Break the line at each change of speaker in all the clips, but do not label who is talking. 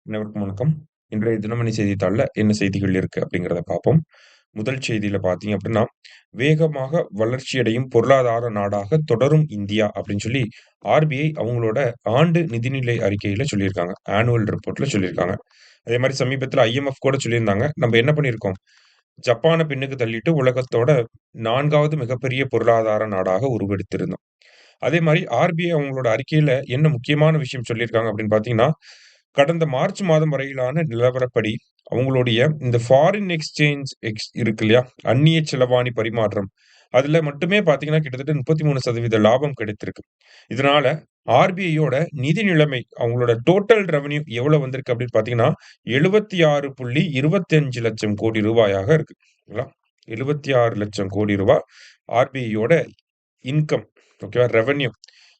அனைவருக்கும் வணக்கம். இன்றைய தினமணி செய்தித்தாள்ல என்ன செய்திகள் இருக்கு அப்படிங்கிறத பார்ப்போம். முதல் செய்தியில பார்த்தீங்க அப்படின்னா, "வேகமாக வளர்ச்சியடையும் பொருளாதார நாடாக தொடரும் இந்தியா" அப்படின்னு சொல்லி ஆர்பிஐ அவங்களோட ஆண்டு நிதிநிலை அறிக்கையில சொல்லியிருக்காங்க. ஆனுவல் ரிப்போர்ட்ல சொல்லியிருக்காங்க. அதே மாரி சமீபத்தில ஐஎம்எஃப் கூட சொல்லியிருந்தாங்க. நம்ம என்ன பண்ணியிருக்கோம், ஜப்பான பின்னுக்கு தள்ளிட்டு உலகத்தோட 4வது மிகப்பெரிய பொருளாதார நாடாக உருவெடுத்திருந்தோம். அதே மாரி ஆர்பிஐ அவங்களோட அறிக்கையில என்ன முக்கியமான விஷயம் சொல்லியிருக்காங்க அப்படின்னு பார்த்தீங்கன்னா, கடந்த மார்ச் மாதம் வரையிலான நிலவரப்படி, அவங்களுடைய இந்த ஃபாரின் எக்ஸ்சேஞ்ச் இருக்கு இல்லையா? அந்நிய செலவாணி பரிமாற்றம். அதுல மட்டுமே பார்த்தீங்கன்னா, கிட்டத்தட்ட 33% லாபம் கிடைத்திருக்கு. இதனால ஆர்பிஐயோட நிதி நிலைமை, அவங்களோட டோட்டல் ரெவென்யூ எவ்வளவு வந்திருக்கு அப்படின்னு பார்த்தீங்கன்னா, 76.25 லட்சம் கோடி ரூபாயாக இருக்கு. ங்களா? 76 லட்சம் கோடி ரூபாய் ஆர்பிஐயோட இன்கம். ஓகேவா? ரெவென்யூ.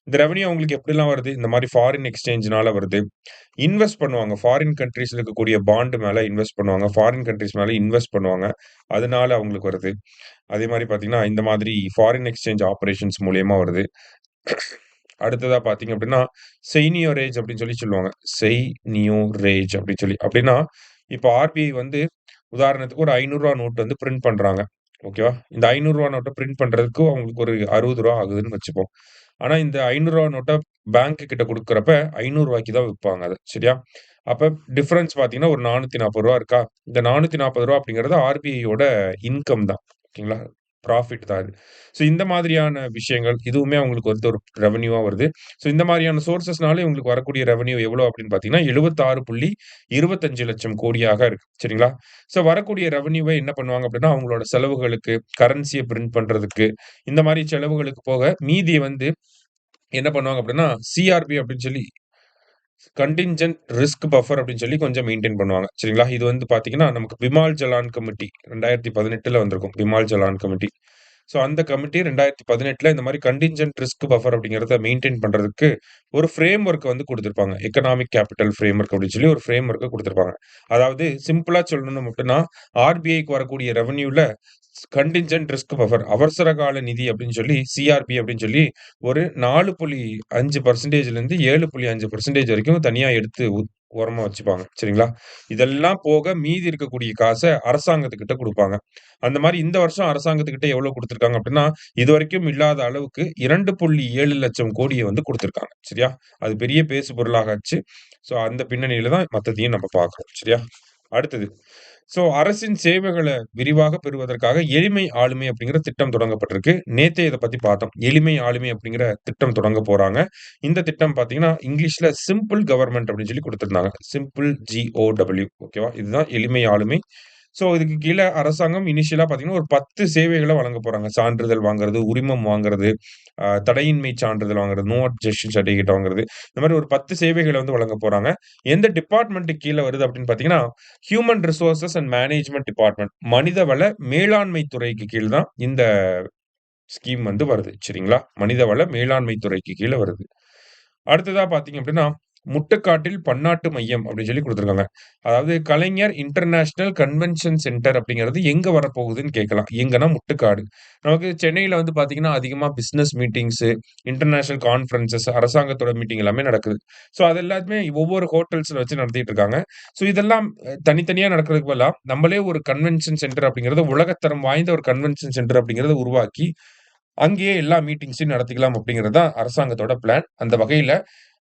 இந்த ரெவென்யூ அவங்களுக்கு எப்படிலாம் வருது? இந்த மாரி ஃபாரின் எக்ஸ்சேஞ்ச்னால வருது. இன்வெஸ்ட் பண்ணுவாங்க. ஃபாரின் கண்ட்ரீஸ்ல இருக்கக்கூடிய பாண்ட் மேல இன்வெஸ்ட் பண்ணுவாங்க. ஃபாரின் கண்ட்ரீஸ் மேல இன்வெஸ்ட் பண்ணுவாங்க. அதனால அவங்களுக்கு வருது. அதே மாரி பார்த்தீங்கன்னா, இந்த மாதிரி ஃபாரின் எக்ஸ்சேஞ்ச் ஆப்பரேஷன்ஸ் மூலியமா வருது. அடுத்ததா பார்த்தீங்க அப்படின்னா, செய்னியோரேஜ் அப்படின்னு சொல்லி சொல்லுவாங்க. செய்னியோரேஜ் அப்படின்னு சொல்லி. அப்படின்னா, இப்ப ஆர்பிஐ வந்து உதாரணத்துக்கு ஒரு ரூ. 500 நோட் வந்து பிரிண்ட் பண்றாங்க. ஓகேவா? இந்த ரூ. 500 நோட்ட பிரிண்ட் பண்றதுக்கு அவங்களுக்கு ஒரு ரூ. 60 ஆகுதுன்னு வச்சுப்போம். ஆனா, இந்த ரூ. 500 நோட்ட பேங்க் கிட்ட குடுக்குறப்ப ரூ. 500க்கு தான் விப்பாங்க அத. சரியா? அப்ப டிஃபரன்ஸ் பார்த்தீங்கன்னா, ஒரு ரூ. 440 இருக்கா? இந்த ரூ. 440 அப்படிங்கிறது ஆர்பிஐயோட இன்கம் தான். ஓகேங்களா? ப்ராஃபிட் தான் அது. ஸோ இந்த மாதிரியான விஷயங்கள், இதுவுமே அவங்களுக்கு வந்து ஒரு ரெவென்யூவா வருது. ஸோ இந்த மாரியான சோர்ஸஸ்னால இவங்களுக்கு வரக்கூடிய ரெவென்யூ எவ்வளோ அப்படின்னு பார்த்தீங்கன்னா, 76.25 லட்சம் கோடியாக இருக்கு. சரிங்களா? ஸோ வரக்கூடிய ரெவென்யூவ என்ன பண்ணுவாங்க அப்படின்னா, அவங்களோட செலவுகளுக்கு, கரன்சிய பிரிண்ட் பண்றதுக்கு, இந்த மாரி செலவுகளுக்கு போக மீதிய வந்து என்ன பண்ணுவாங்க அப்படின்னா, சிஆர்பி அப்படின்னு சொல்லி கன்டின்ஜென்ட் ரிஸ்க் பஃபர் அப்படின்னு சொல்லி கொஞ்சம் மெயின்டெயின் பண்ணுவாங்க. சரிங்களா? இது வந்து பார்த்தீங்கன்னா, நமக்கு பிமால் ஜலான் கமிட்டி 2018ல வந்திருக்கும். பிமால் ஜலான் கமிட்டி. ஸோ அந்த கமிட்டி 2018ல இந்த மாரி கன்டின்ஜென்ட் ரிஸ்க் பஃபர் அப்படிங்கிறத மெயின்டெயின் பண்றதுக்கு ஒரு ஃப்ரேம் ஒர்க் வந்து குடுத்திருப்பாங்க. எக்கனாமிக் கேப்பிட்டல் ஃப்ரேம் ஒர்க் அப்படின்னு சொல்லி ஒரு ஃப்ரேம் ஒர்க்க குடுத்திருப்பாங்க. அதாவது சிம்பிளா சொல்லணும் அப்படின்னா, ஆர்பிஐக்கு வரக்கூடிய ரெவென்யூல கன்டின்ஜென்ட் ரிஸ்க் பஃபர் அவசர கால நிதி அப்படின்னு சொல்லி சிஆர்பி அப்படின்னு சொல்லி ஒரு 4.5%லேருந்து 7.5% வரைக்கும் தனியா எடுத்து ஓரமா வச்சுப்பாங்க. சரிங்களா? இதெல்லாம் போக மீதி இருக்கக்கூடிய காச அரசாங்கத்துக்கிட்ட குடுப்பாங்க. அந்த மாரி இந்த வருஷம் அரசாங்கத்துக்கிட்ட எவ்வளோ குடுத்துருக்காங்க அப்டின்னா, இதுவரைக்கும் இல்லாத அளவுக்கு 2.7 லட்சம் கோடிய வந்து குடுத்துருக்காங்க. சரியா? அது பெரிய பேசு பொருளாக ஆச்சு. ஸோ அந்த பின்னணியில தான் மத்ததையும் நம்ம பார்க்குறோம். சரியா? அடுத்தது. ஸோ அரசின் சேவைகள விரிவாக பெறுவதற்காக எளிமை ஆளுமை அப்படிங்கிற திட்டம் தொடங்கப்பட்டிருக்கு. நேத்தே இத பத்தி பார்த்தோம். எளிமை ஆளுமை அப்படிங்கிற திட்டம் தொடங்க போறாங்க. இந்த திட்டம் பார்த்தீங்கன்னா, இங்கிலீஷ்ல சிம்பிள் கவர்ன்மென்ட் அப்படின்னு சொல்லி குடுத்திருந்தாங்க. சிம்பிள் ஜிஓடபிள்யூ ஓகேவா? இதுதான் எளிமை ஆளுமை. ஸோ இதுக்கு கீழ அரசாங்கம் இனிஷியலா பார்த்தீங்கன்னா, ஒரு 10 சேவைகள வழங்க போறாங்க. சான்றிதழ் வாங்குறது, உரிமம் வாங்குறது, தடையின்மை சான்றிதழ் வாங்குறது, நோ அப்ஜெக்ஷன் சர்டிபிகேட் வாங்குறது. இந்த மாரி ஒரு 10 சேவைகள வந்து வழங்க போறாங்க. எந்த டிபார்ட்மென்ட்க்கு கீழ வருது அப்படின்னு பார்த்தீங்கன்னா, human resources and management department. மனிதவள மேலாண்மை துறைக்கு கீழ் தான் இந்த ஸ்கீம் வந்து வருது. சரிங்களா? மனிதவள மேலாண்மை துறைக்கு கீழ வருது. அடுத்ததா பார்த்தீங்க அப்படின்னா, முட்டுக்காட்டில் பன்னாட்டு மையம் அப்படின்னு சொல்லி குடுத்துருக்காங்க. அதாவது கலைஞர் இன்டர்நேஷனல் கன்வென்ஷன் சென்டர் அப்படிங்கிறது எங்க வரப்போகுதுன்னு கேட்கலாம். எங்கன்னா முட்டுக்காடு. நமக்கு சென்னையில வந்து பார்த்தீங்கன்னா, அதிகமா பிசினஸ் மீட்டிங்ஸு, இன்டர்நேஷனல் கான்ஃபரன்ஸஸ், அரசாங்கத்தோட மீட்டிங் எல்லாமே நடக்குது. ஸோ அது எல்லாத்துமே ஒவ்வொரு ஹோட்டல்ஸ்ல வச்சு நடத்திட்டு இருக்காங்க. ஸோ இதெல்லாம் தனித்தனியா நடக்கிறதுக்கு பதிலா, நம்மளே ஒரு கன்வென்ஷன் சென்டர் அப்படிங்கிறத உலகத்தரம் வாய்ந்த ஒரு கன்வென்ஷன் சென்டர் அப்படிங்கிறத உருவாக்கி, அங்கேயே எல்லா மீட்டிங்ஸையும் நடத்திக்கலாம் அப்படிங்கிறது தான் அரசாங்கத்தோட பிளான். அந்த வகையில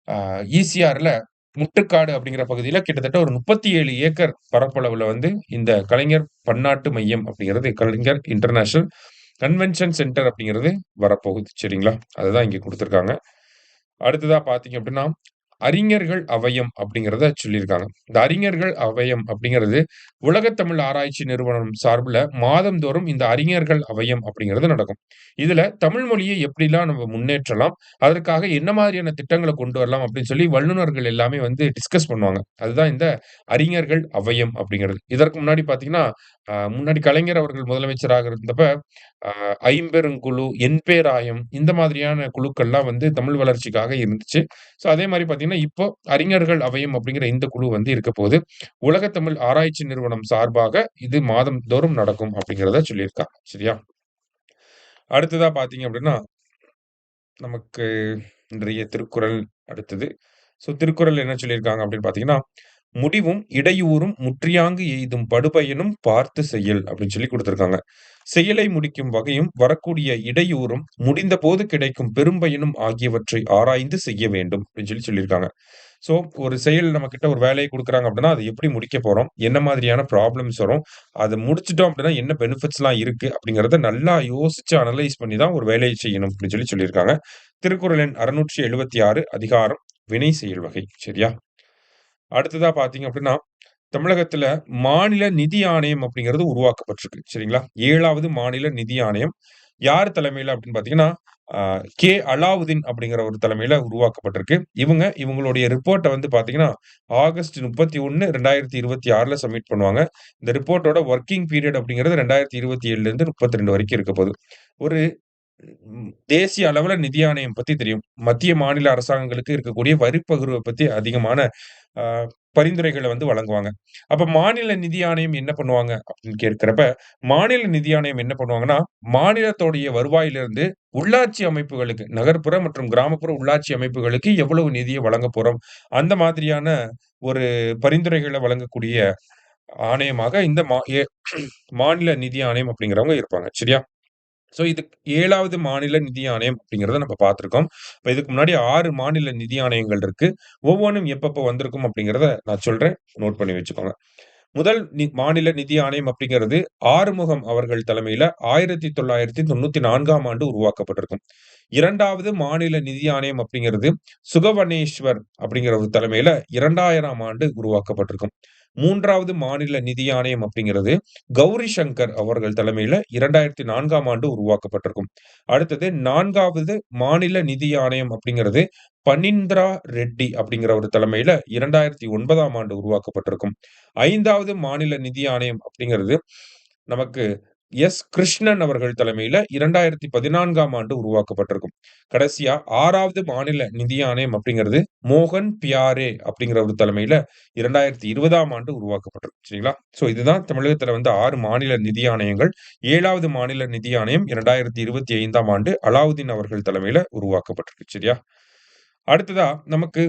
அ ஈசிஆர்ல முட்டுக்காடு அப்படிங்கிற பகுதியில கிட்டத்தட்ட ஒரு 37 ஏக்கர் பரப்பளவுல வந்து இந்த கலைஞர் பன்னாட்டு மையம் அப்படிங்கிறது, கலைஞர் இன்டர்நேஷனல் கன்வென்ஷன் சென்டர் அப்படிங்கிறது வரப்போகுது. சரிங்களா? அதுதான் இங்க குடுத்துருக்காங்க. அடுத்ததா பார்த்தீங்க அப்படின்னா, அறிஞர்கள் அவையம் அப்படிங்கிறத சொல்லியிருக்காங்க. இந்த அறிஞர்கள் அவையம் அப்படிங்கிறது உலகத் தமிழ் ஆராய்ச்சி நிறுவனம் சார்புல மாதந்தோறும் இந்த அறிஞர்கள் அவையம் அப்படிங்கிறது நடக்கும். இதுல தமிழ் மொழியை எப்படிலாம் நம்ம முன்னேற்றலாம், அதற்காக என்ன மாதிரியான திட்டங்கள கொண்டு வரலாம் அப்படின்னு சொல்லி வல்லுனர்கள் எல்லாமே வந்து டிஸ்கஸ் பண்ணுவாங்க. அதுதான் இந்த அறிஞர்கள் அவையம் அப்படிங்கிறது. இதற்கு முன்னாடி பார்த்தீங்கன்னா, முன்னாடி கலைஞர் அவர்கள் முதலமைச்சராக இருந்தப்ப, அ ஐம்பெருங்குழு, எண்பேராயம் இந்த மாதிரியான குழுக்கள்லாம் வந்து தமிழ் வளர்ச்சிக்காக இருந்துச்சு. ஸோ அதே மாரி பார்த்தீங்கன்னா, இப்போ அறிஞர்கள் அவையம் அப்படிங்கிற இந்த குழு வந்து இருக்க போது. உலகத் தமிழ் ஆராய்ச்சி நிறுவனம் சார்பாக இது மாதம்தோறும் நடக்கும் அப்படிங்கிறத சொல்லியிருக்காங்க. சரியா? அடுத்ததா பார்த்தீங்க அப்படின்னா, நமக்கு இன்றைய திருக்குறள் அடுத்தது. ஸோ திருக்குறள் என்ன சொல்லியிருக்காங்க அப்படின்னு பார்த்தீங்கன்னா, முடிவும் இடையூறும் முற்றியாங்கு எய்தும் படுபயனும் பார்த்து செயல் அப்படின்னு சொல்லி குடுத்திருக்காங்க. செயலை முடிக்கும் வகையும், வரக்கூடிய இடையூறும், முடிந்தபோது கிடைக்கும் பெரும்பயனும் ஆகியவற்றை ஆராய்ந்து செய்ய வேண்டும் அப்படின்னு சொல்லியிருக்காங்க. ஸோ, ஒரு செயல் நம்மகிட்ட ஒரு வேலைய குடுக்குறாங்க அப்படின்னா, அத எப்படி முடிக்க போறோம்? என்ன மாதிரியான ப்ராப்ளம்ஸ் வரும்? அத முடிச்சுட்டோம் அப்படின்னா, என்ன பெனிஃபிட்ஸ்லாம் இருக்கு? அப்படிங்கிறத நல்லா யோசிச்சு அனலைஸ் பண்ணி தான் ஒரு வேலைய செய்யணும் அப்படின்னு சொல்லியிருக்காங்க. திருக்குறள் எண் 676 அதிகாரம் வினை செயல் வகை. சரியா? அடுத்ததா பார்த்தீங்க அப்படின்னா, தமிழகத்துல மாநில நிதி ஆணையம் அப்படிங்கிறது உருவாக்கப்பட்டிருக்கு. சரிங்களா? 7வது மாநில நிதி ஆணையம். யார் தலைமையில அப்படின்னு பார்த்தீங்கன்னா, அ கே. அலாவுதீன் அப்படிங்கிற ஒரு தலைமையில உருவாக்கப்பட்டிருக்கு. இவங்களுடைய ரிப்போர்ட்ட வந்து பார்த்தீங்கன்னா, ஆகஸ்ட் 31, 2026ல சப்மிட் பண்ணுவாங்க. இந்த ரிப்போர்ட்டோட வொர்க்கிங் பீரியட் அப்படிங்கிறது 2027லேருந்து 32 வரைக்கும் இருக்க போது. ஒரு தேசிய அளவுல நிதி ஆணையம் பத்தி தெரியும். மத்திய, மாநில அரசாங்கங்களுக்கு இருக்கக்கூடிய வரி பகிர்வ பத்தி அதிகமான அ பரிந்துரைகள வந்து வழங்குவாங்க. அப்ப மாநில நிதி ஆணையம் என்ன பண்ணுவாங்க அப்படின்னு கேட்கிறப்ப, மாநில நிதி ஆணையம் என்ன பண்ணுவாங்கன்னா, மாநிலத்தோடைய வருவாயிலிருந்து உள்ளாட்சி அமைப்புகளுக்கு, நகர்ப்புற மற்றும் கிராமப்புற உள்ளாட்சி அமைப்புகளுக்கு எவ்வளவு நிதிய வழங்கப் போறோம், அந்த மாதிரியான ஒரு பரிந்துரைகள வழங்கக்கூடிய ஆணையமாக இந்த மாநில நிதி ஆணையம் அப்படிங்கிறவங்க இருப்பாங்க. சரியா? ஸோ, இது 7வது மாநில நிதி ஆணையம் அப்படிங்கிறத நம்ம பார்த்திருக்கோம். இப்ப இதுக்கு முன்னாடி 6 மாநில நிதி ஆணையங்கள் இருக்கு. ஒவ்வொன்னும் எப்பப்போ வந்திருக்கும் அப்படிங்கிறத நான் சொல்றேன். நோட் பண்ணி வச்சுக்கோங்க. முதல் மாநில நிதி ஆணையம் அப்படிங்கிறது ஆறுமுகம் அவர்கள் தலைமையில 1994ஆம் ஆண்டு உருவாக்கப்பட்டிருக்கும். 2வது மாநில நிதி ஆணையம் அப்படிங்கிறது சுகவனேஸ்வர் அப்படிங்கிற ஒரு தலைமையில 2000ஆம் ஆண்டு உருவாக்கப்பட்டிருக்கும். 3வது மாநில நிதி ஆணையம் அப்படிங்கிறது கௌரி சங்கர் அவர்கள் தலைமையில 2004ஆம் ஆண்டு உருவாக்கப்பட்டிருக்கும். அடுத்தது 4வது மாநில நிதி ஆணையம் அப்படிங்கிறது பனீந்திரா ரெட்டி அப்படிங்கிற ஒரு தலைமையில 2009ஆம் ஆண்டு உருவாக்கப்பட்டிருக்கும். 5வது மாநில நிதி ஆணையம் அப்படிங்கிறது நமக்கு கிருஷ்ணன் அவர்கள் தலைமையில 2014ஆம் ஆண்டு உருவாக்கப்பட்டிருக்கும். கடைசியா 6வது மாநில நிதி ஆணையம் அப்படிங்கிறது மோகன் பியாரே அப்படிங்கிற ஒரு தலைமையில 2020ஆம் ஆண்டு உருவாக்கப்பட்டிருக்கும். சரிங்களா? ஸோ இதுதான் தமிழகத்துல வந்து 6 மாநில நிதி ஆணையங்கள். 7வது மாநில நிதி ஆணையம் 2025ஆம் ஆண்டு அலாவுதீன் அவர்கள் தலைமையில உருவாக்கப்பட்டிருக்கு. சரியா? அடுத்ததா நமக்கு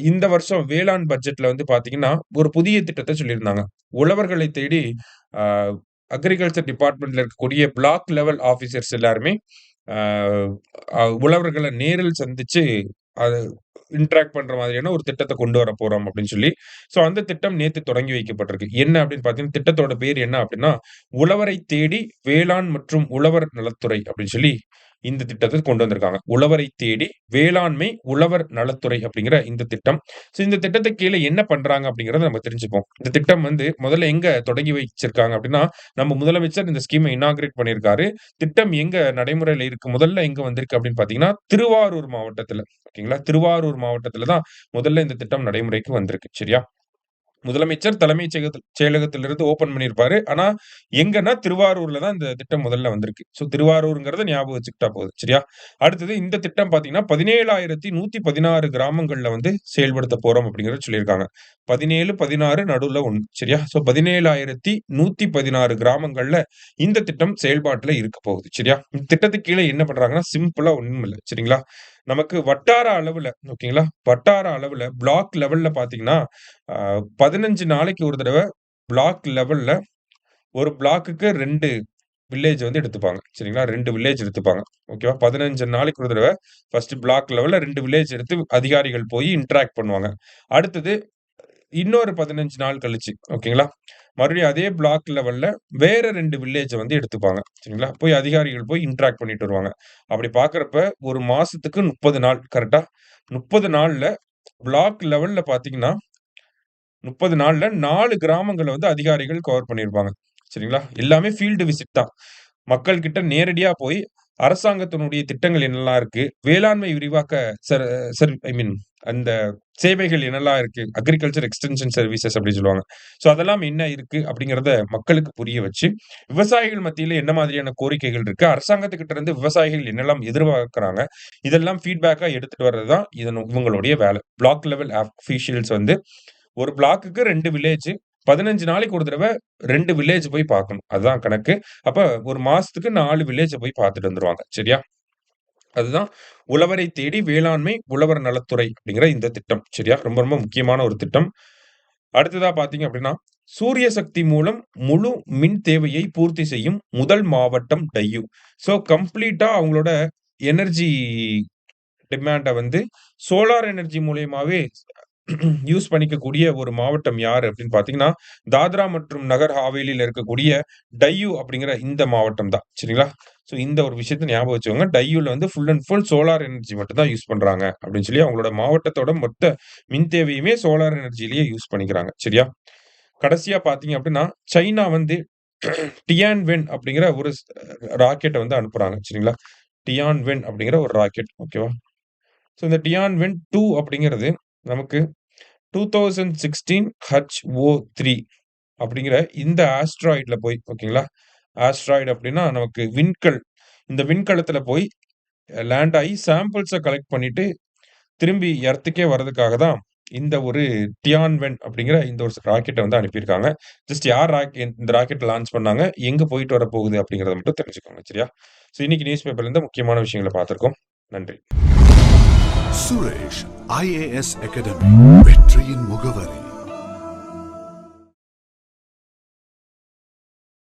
இந்த வருஷம் வேளாண் பட்ஜெட்ல வந்து பார்த்தீங்கன்னா, ஒரு புதிய திட்டத்த சொல்லியிருந்தாங்க. உழவர்களை தேடி அ அக்ரிகல்ச்சர் டிபார்ட்மெண்ட்ல இருக்கக்கூடிய பிளாக் லெவல் ஆஃபீசர்ஸ் எல்லாருமே அ உழவர்கள நேரில் சந்திச்சு அத இன்டராக்ட் பண்ற மாதிரியான ஒரு திட்டத்த கொண்டு வரப்போறோம் அப்படின்னு சொல்லி, ஸோ அந்த திட்டம் நேத்து தொடங்கி வைக்கப்பட்டிருக்கு. என்ன அப்படின்னு பார்த்தீங்கன்னா, திட்டத்தோட பேர் என்ன அப்படின்னா, உழவரை தேடி வேளாண் மற்றும் உழவர் நலத்துறை அப்படின்னு சொல்லி இந்த திட்டத்த கொண்டு வந்திருக்காங்க. உழவரை தேடி வேளாண்மை உழவர் நலத்துறை அப்படிங்கிற இந்த திட்டம். ஸோ இந்த திட்டத்துக்கு கீழ என்ன பண்றாங்க அப்படிங்கிறத நம்ம தெரிஞ்சுப்போம். இந்த திட்டம் வந்து முதல்ல எங்க தொடங்கி வச்சிருக்காங்க அப்படின்னா, நம்ம முதலமைச்சர் இந்த ஸ்கீம இனாகரேட் பண்ணியிருக்காரு. திட்டம் எங்க நடைமுறையில இருக்கு, முதல்ல எங்க வந்திருக்கு அப்படின்னு பார்த்தீங்கன்னா, திருவாரூர் மாவட்டத்துல. ஓகேங்களா? திருவாரூர் மாவட்டத்துல தான் முதல்ல இந்த திட்டம் நடைமுறைக்கு வந்திருக்கு. சரியா? முதலமைச்சர் தலைமைச் செயலகத்திலிருந்து ஓப்பன் பண்ணியிருப்பாரு. ஆனா, எங்கன்னா திருவாரூர்ல தான் இந்த திட்டம் முதல்ல வந்திருக்கு. ஸோ திருவாரூர்ங்கிறத ஞாபகம் வச்சுக்கிட்டா போதும். சரியா? அடுத்தது இந்த திட்டம் பார்த்தீங்கன்னா, 17,116 கிராமங்கள்ல வந்து செயல்படுத்த போறோம் அப்படிங்கிறத சொல்லியிருக்காங்க. 17, 16 நடுவுல 1 சரியா? ஸோ 17,116 கிராமங்கள்ல இந்த திட்டம் செயல்பாட்டுல இருக்க போகுது. சரியா? இந்த திட்டத்துக்கு கீழ என்ன பண்றாங்கன்னா, சிம்பிளா ஒண்ணும் இல்ல. சரிங்களா? நமக்கு வட்டார அளவுல ஓகேங்களா? வட்டார அளவுல பிளாக் லெவல்ல பார்த்தீங்கன்னா, அ 15 நாளைக்கு ஒரு தடவ பிளாக் லெவல்ல ஒரு பிளாக்குக்கு 2 வில்லேஜ் வந்து எடுத்துப்பாங்க. சரிங்களா? 2 வில்லேஜ் எடுத்துப்பாங்க. ஓகேவா? 15 நாளைக்கு ஒரு தடவ ஃபர்ஸ்ட் பிளாக் லெவல்ல 2 வில்லேஜ் எடுத்து அதிகாரிகள் போய் இன்டராக்ட் பண்ணுவாங்க. அடுத்தது இன்னொரு 15 நாள் கழிச்சு ஓகேங்களா? மறுபடியும் அதே பிளாக் லெவல்ல வேற 2 வில்லேஜ வந்து எடுத்துப்பாங்க. சரிங்களா? போய் அதிகாரிகள் போய் இன்டராக்ட் பண்ணிட்டு வருவாங்க. அப்படி பார்க்கிறப்ப ஒரு மாசத்துக்கு 30 நாள் கரெக்ட்டா? 30 நாள்ல பிளாக் லெவல்ல பார்த்தீங்கன்னா, 30 நாள்ல 4 கிராமங்கள வந்து அதிகாரிகள் கவர் பண்ணியிருப்பாங்க. சரிங்களா? எல்லாமே ஃபீல்டு விசிட் தான். மக்கள் கிட்ட நேரடியா போய் அரசாங்கத்தினுடைய திட்டங்கள் என்னலாம் இருக்கு? வேளாண்மை விரிவாக்க சர் சர் ஐ மீன் அந்த சேவைகள் என்னலாம் இருக்கு? அக்ரிகல்ச்சர் எக்ஸ்டென்ஷன் சர்வீசஸ் அப்டின்னு சொல்லுவாங்க. ஸோ அதெல்லாம் என்ன இருக்கு? அப்படிங்கிறத மக்களுக்கு புரிய வச்சு, விவசாயிகள் மத்தியில என்ன மாதிரியான கோரிக்கைகள் இருக்கு? அரசாங்கத்துக்கிட்ட இருந்து விவசாயிகள் என்னெல்லாம் எதிர்பார்க்குறாங்க? இதெல்லாம் ஃபீட்பேக்கா எடுத்துட்டு வர்றது தான் இவங்களுடைய வேலை. பிளாக் லெவல் ஆஃபீஷியல்ஸ் வந்து ஒரு பிளாக்குக்கு 2 வில்லேஜ் 15 நாளைக்கு ஒரு தடவ 2 வில்லேஜ் போய் பார்க்கணும். அதுதான் கணக்கு. அப்ப ஒரு மாசத்துக்கு 4 வில்லேஜ போய் பார்த்துட்டு வந்துருவாங்க. சரியா? அதுதான் உழவரை தேடி வேளாண்மை உழவர் நலத்துறை அப்படிங்கிற இந்த திட்டம். சரியா? ரொம்ப ரொம்ப முக்கியமான ஒரு திட்டம். அடுத்ததா பார்த்தீங்க அப்படின்னா, சூரிய சக்தி மூலம் முழு மின் தேவையை பூர்த்தி செய்யும் முதல் மாவட்டம் டையூ. ஸோ கம்ப்ளீட்டா அவங்களோட எனர்ஜி டிமாண்ட வந்து சோலார் எனர்ஜி மூலியமாவே யூஸ் பண்ணிக்கக்கூடிய ஒரு மாவட்டம் யாரு அப்படின்னு பார்த்தீங்கன்னா, தாத்ரா மற்றும் நகர் ஹாவேலில இருக்கக்கூடிய டையூ அப்படிங்கிற இந்த மாவட்டம் தான். சரிங்களா? ஸோ இந்த ஒரு விஷயத்த ஞாபகம் வச்சுக்கோங்க. டையூல வந்து full and full solar energy மட்டும் தான் யூஸ் பண்றாங்க அப்படின்னு சொல்லி அவங்களோட மாவட்டத்தோட மொத்த மின் தேவையுமே சோலார் எனர்ஜிலேயே யூஸ் பண்ணிக்கிறாங்க. சரியா? கடைசியா பார்த்தீங்க அப்படின்னா, சைனா வந்து டியான்வென் அப்படிங்கிற ஒரு ராக்கெட்ட வந்து அனுப்புறாங்க. சரிங்களா? டியான்வென் அப்படிங்கிற ஒரு ராக்கெட். ஓகேவா? ஸோ இந்த டியான்வென் 2 அப்படிங்கிறது நமக்கு 2016 HO3 அப்படிங்கிற இந்த ஆஸ்ட்ராய்ட்ல போய் ஓகேங்களா? ஆஸ்ட்ராய்டு அப்படின்னா நமக்கு விண்கல். இந்த விண்கலத்தில போய் லேண்ட் ஆயி சாம்பிள்ஸ கலெக்ட் பண்ணிட்டு, திரும்பி எர்த்துக்கே வர்றதுக்காக தான் இந்த ஒரு டியான்வென் அப்படிங்கிற இந்த ஒரு ராக்கெட்ட வந்து அனுப்பியிருக்காங்க. ஜஸ்ட் யார் இந்த ராக்கெட் லான்ச் பண்ணாங்க, எங்க போயிட்டு வரப்போகுது அப்படிங்கிறத மட்டும் தெரிஞ்சுக்கோங்க. சரியா? ஸோ இன்னைக்கு நியூஸ் பேப்பர்லேருந்து முக்கியமான விஷயங்கள பார்த்திருக்கோம். நன்றி.
சுரேஷ் IAS அகாடமி வெற்றியின் முகவரி.